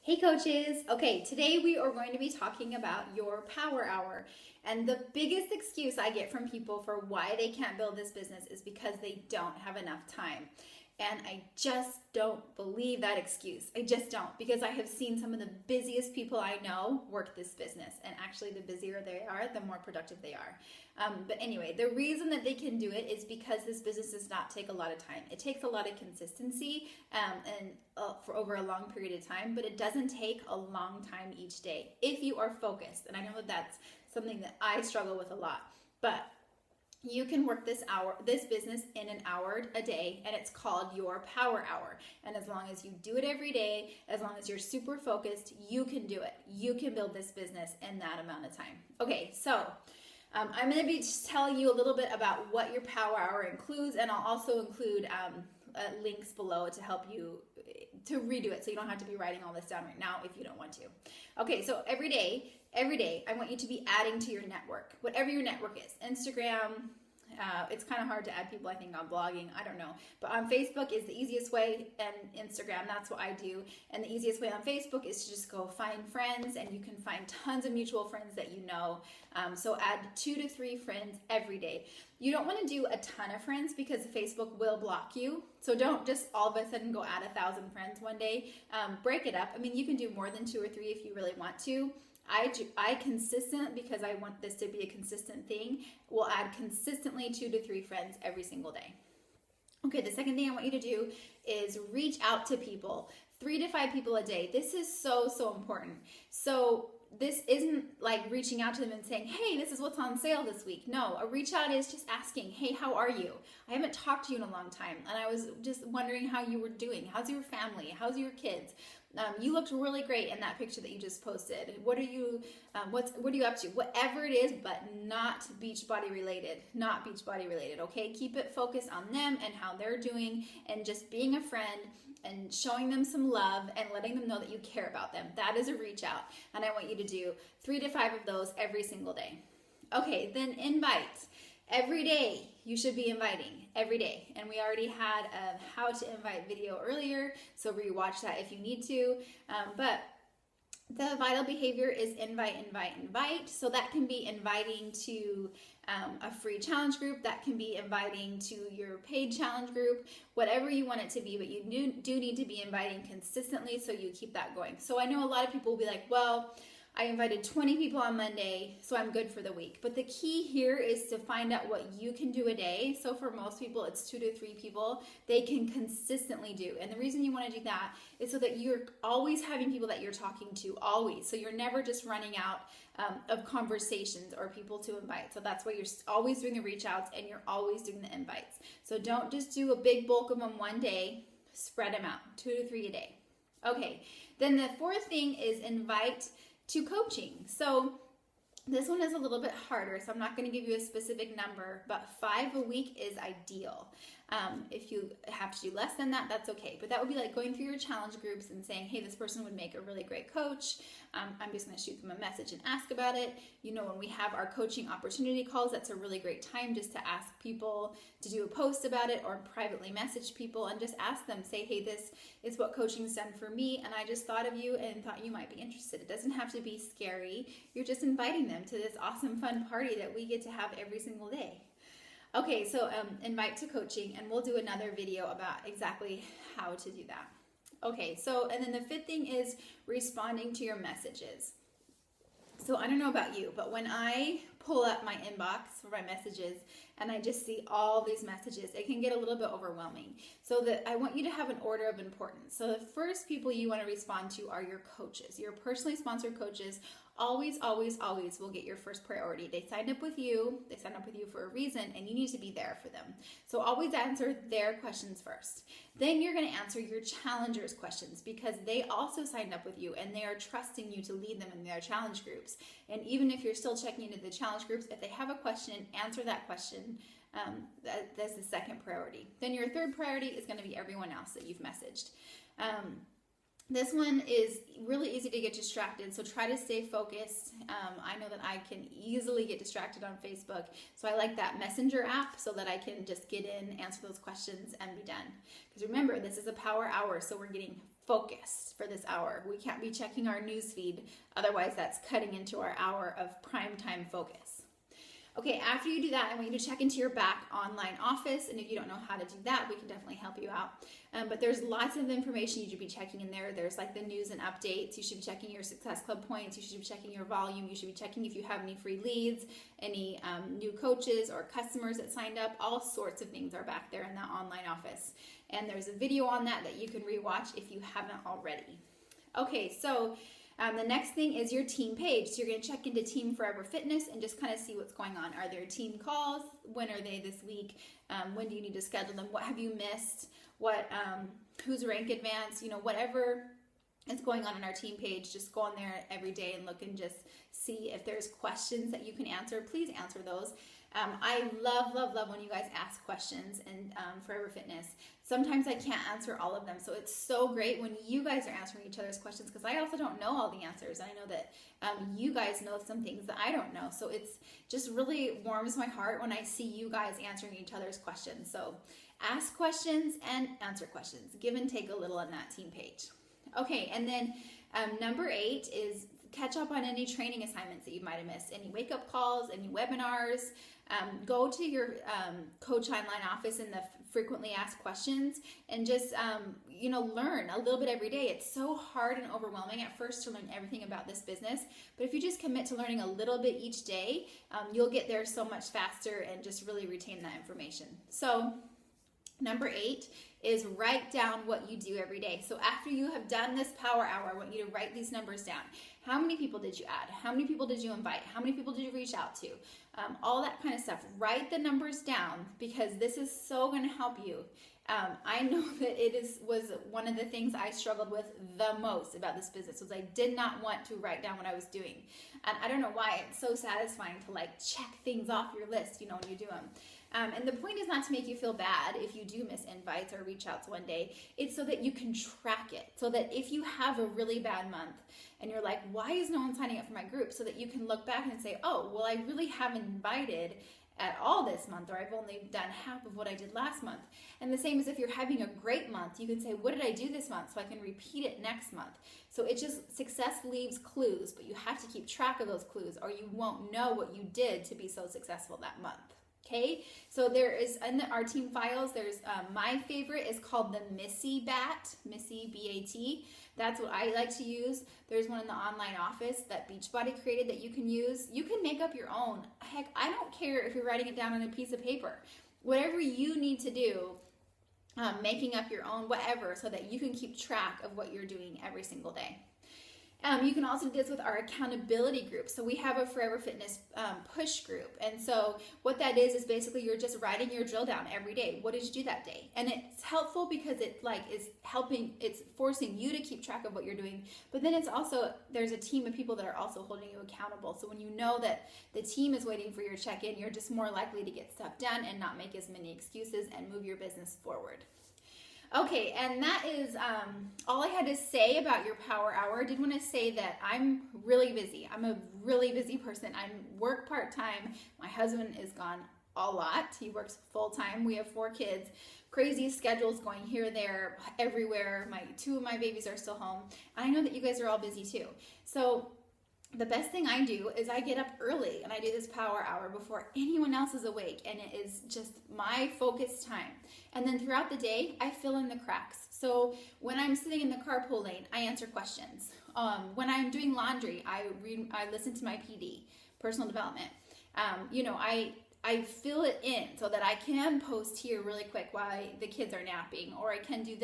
Hey coaches! Okay, today we are going to be talking about your power hour. And the biggest excuse I get from people for why they can't build this business is because they don't have enough time. And I just don't believe that excuse. I just don't, because I have seen some of the busiest people I know work this business. And actually, the busier they are, the more productive they are. But anyway, the reason that they can do it is because this business does not take a lot of time. It takes a lot of consistency for over a long period of time, but it doesn't take a long time each day if you are focused. And I know that that's something that I struggle with a lot, but you can work this business in an hour a day, and it's called your power hour. And as long as you do it every day, as long as you're super focused, you can do it. You can build this business in that amount of time. Okay, so I'm going to be just telling you a little bit about what your power hour includes, and I'll also include links below to help you to redo it, so you don't have to be writing all this down right now if you don't want to. Okay, so every day, I want you to be adding to your network, whatever your network is. Instagram, it's kind of hard to add people, I think, on blogging. I don't know. But on Facebook is the easiest way, and Instagram, that's what I do. And the easiest way on Facebook is to just go find friends, and you can find tons of mutual friends that you know. So add 2 to 3 friends every day. You don't want to do a ton of friends because Facebook will block you. So don't just all of a sudden go add 1,000 friends one day. Break it up. I mean, you can do more than 2 or 3 if you really want to. I consistent, because I want this to be a consistent thing, will add consistently 2 to 3 friends every single day. Okay, the second thing I want you to do is reach out to people, 3 to 5 people a day. This is so important. So this isn't like reaching out to them and saying, hey, this is what's on sale this week. No, a reach out is just asking, hey, how are you? I haven't talked to you in a long time, and I was just wondering how you were doing. How's your family? How's your kids? You looked really great in that picture that you just posted. What are you what are you up to? Whatever it is, but not Beachbody related. Not Beachbody related, okay? Keep it focused on them and how they're doing, and just being a friend and showing them some love and letting them know that you care about them. That is a reach out. And I want you to do 3 to 5 of those every single day. Okay, then invite. Every day you should be inviting, every day. And we already had a how to invite video earlier, so rewatch that if you need to. But the vital behavior is invite. So that can be inviting to a free challenge group. That can be inviting to your paid challenge group, whatever you want it to be. But you do need to be inviting consistently so you keep that going. So I know a lot of people will be like, well, I invited 20 people on Monday, so I'm good for the week. But the key here is to find out what you can do a day. So for most people, it's 2 to 3 people they can consistently do. And the reason you want to do that is so that you're always having people that you're talking to, always. So you're never just running out of conversations or people to invite. So that's why you're always doing the reach outs and you're always doing the invites. So don't just do a big bulk of them one day, spread them out, 2 to 3 a day. Okay, then the fourth thing is invite to coaching. So this one is a little bit harder, so I'm not going to give you a specific number, but 5 a week is ideal. If you have to do less than that, that's okay. But that would be like going through your challenge groups and saying, hey, this person would make a really great coach. I'm just going to shoot them a message and ask about it. You know, when we have our coaching opportunity calls, that's a really great time just to ask people to do a post about it, or privately message people and just ask them, say, hey, this is what coaching's done for me, and I just thought of you and thought you might be interested. It doesn't have to be scary. You're just inviting them to this awesome, fun party that we get to have every single day. Okay, so invite to coaching, and we'll do another video about exactly how to do that. Okay, so, and then the 5th thing is responding to your messages. So I don't know about you, but when I pull up my inbox for my messages and I just see all these messages, it can get a little bit overwhelming. So that I want you to have an order of importance. So the first people you want to respond to are your coaches. Your personally sponsored coaches always will get your first priority. They signed up with you for a reason, and you need to be there for them. So always answer their questions first. Then you're going to answer your challengers' questions, because they also signed up with you and they are trusting you to lead them in their challenge groups. And even if you're still checking into the challenge groups, if they have a question, answer that question. That's the second priority. Then your third priority is going to be everyone else that you've messaged. This one is really easy to get distracted, so try to stay focused. I know that I can easily get distracted on Facebook, so I like that Messenger app so that I can just get in, answer those questions, and be done. Because remember, this is a power hour, so we're getting focused for this hour. We can't be checking our news feed, otherwise that's cutting into our hour of prime time focus. Okay, after you do that, I want you to check into your back online office, and if you don't know how to do that, we can definitely help you out. But there's lots of information you should be checking in there. There's like the news and updates. You should be checking your Success Club points. You should be checking your volume. You should be checking if you have any free leads, any new coaches or customers that signed up. All sorts of things are back there in that online office. And there's a video on that you can rewatch if you haven't already. Okay, so the next thing is your team page. So you're going to check into Team Forever Fitness and just kind of see what's going on. Are there team calls? When are they this week? When do you need to schedule them? What have you missed? Who's rank advanced? Whatever is going on our team page, just go on there every day and look and just see if there's questions that you can answer. Please answer those. I love when you guys ask questions in Forever Fitness. Sometimes I can't answer all of them, so it's so great when you guys are answering each other's questions, because I also don't know all the answers. I know that you guys know some things that I don't know, so it's just really warms my heart when I see you guys answering each other's questions. So ask questions and answer questions. Give and take a little on that team page. Okay, and then number 8 is catch up on any training assignments that you might have missed, any wake-up calls, any webinars. Go to your Coach Online office in the frequently asked questions and just, learn a little bit every day. It's so hard and overwhelming at first to learn everything about this business, but if you just commit to learning a little bit each day, you'll get there so much faster and just really retain that information. So number 8 is write down what you do every day. So after you have done this power hour, I want you to write these numbers down. How many people did you add? How many people did you invite? How many people did you reach out to? All that kind of stuff. Write the numbers down, because this is so going to help you. I know that was one of the things I struggled with the most about this business, was I did not want to write down what I was doing. And I don't know why. It's so satisfying to check things off your list, when you do them. And the point is not to make you feel bad if you do miss invites or reach outs one day. It's so that you can track it. So that if you have a really bad month and you're like, why is no one signing up for my group? So that you can look back and say, oh, well, I really haven't invited at all this month, or I've only done half of what I did last month. And the same as if you're having a great month, you can say, what did I do this month? So I can repeat it next month. So success leaves clues, but you have to keep track of those clues, or you won't know what you did to be so successful that month. Okay, so there is in our team files, there's my favorite is called the Missy Bat, Missy BAT. That's what I like to use. There's one in the online office that Beachbody created that you can use. You can make up your own. Heck, I don't care if you're writing it down on a piece of paper. Whatever you need to do, making up your own, whatever, so that you can keep track of what you're doing every single day. You can also do this with our accountability group. So we have a Forever Fitness push group. And so what that is basically you're just writing your drill down every day. What did you do that day? And it's helpful because it is helping, it's forcing you to keep track of what you're doing. But then it's also, there's a team of people that are also holding you accountable. So when you know that the team is waiting for your check-in, you're just more likely to get stuff done and not make as many excuses and move your business forward. Okay, and that is all I had to say about your power hour. I did want to say that I'm really busy. I'm a really busy person. I work part-time. My husband is gone a lot. He works full-time. We have 4 kids. Crazy schedules going here, there, everywhere. 2 of my babies are still home. I know that you guys are all busy too. So the best thing I do is I get up early and I do this power hour before anyone else is awake, and it is just my focus time. And then throughout the day, I fill in the cracks. So when I'm sitting in the carpool lane, I answer questions. When I'm doing laundry, I listen to my PD, personal development. I fill it in so that I can post here really quick while the kids are napping, or I can do